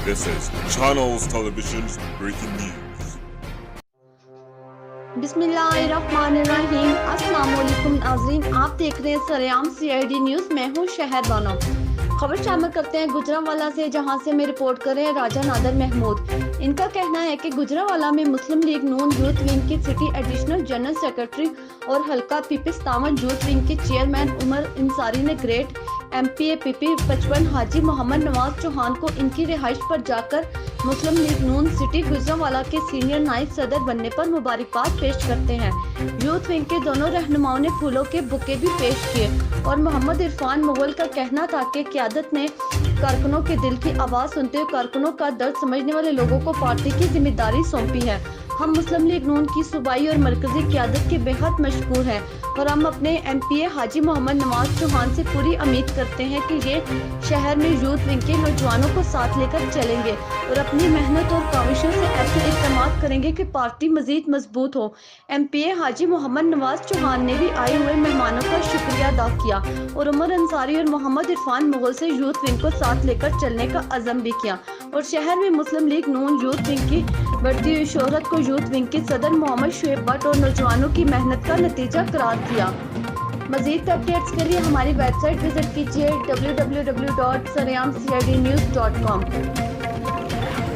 This is Channels Television's breaking news. बिस्मिल्लाहिर्रहमानिर्रहीम। अस्सलाम वालेकुम नाज़रीन, आप देख रहे हैं सरेआम CID न्यूज़। मैं हूँ शहर बानो। खबर शामिल करते हैं गुजरांवाला से, जहां से में रिपोर्ट कर रहे हैं राजा नादर महमूद। इनका कहना है कि गुजरांवाला में मुस्लिम लीग नून यूथ विंग के सिटी एडिशनल जनरल सेक्रेटरी और हल्का पीपीस्तावन यूथ विंग के चेयरमैन उमर इंसारी ने ग्रेट MPA PP 55 हाजी मोहम्मद नवाज चौहान को इनकी रिहाइश पर जाकर मुस्लिम लीग नून सिटी गुजरांवाला के सीनियर नायब सदर बनने पर मुबारकबाद पेश करते हैं। यूथ विंग के दोनों रहनुमाओं ने फूलों के बुके भी पेश किए और मोहम्मद इरफान मुगल का कहना था कि क़यादत ने कारकुनों के दिल की आवाज़ सुनते हुए कारकुनों का दर्द समझने वाले लोगों को पार्टी की जिम्मेदारी सौंपी है। हम मुस्लिम लीग नून की सूबाई और मरकजी क़यादत के बेहद मशकूर हैं और हम अपने MPA हाजी मोहम्मद नवाज चौहान से पूरी उम्मीद करते हैं कि ये शहर में यूथ विंग के नौजवानों को साथ लेकर चलेंगे और अपनी मेहनत और काविशों से ऐसे इक़दाम करेंगे कि पार्टी मजीद मजबूत हो। MPA हाजी मोहम्मद नवाज चौहान ने भी आए हुए मेहमानों का शुक्रिया अदा किया और उमर अंसारी और मोहम्मद इरफान मुगल से यूथ विंग को साथ लेकर चलने का अज़म भी किया और शहर में मुस्लिम लीग नून यूथ विंग की बढ़ती हुई शोहरत को यूथ विंग के सदर मोहम्मद शुएब भट्ट और नौजवानों की मेहनत का नतीजा करार दिया। मज़ीद अपडेट्स के लिए हमारी वेबसाइट विजिट कीजिए www.sareamcidnews.com।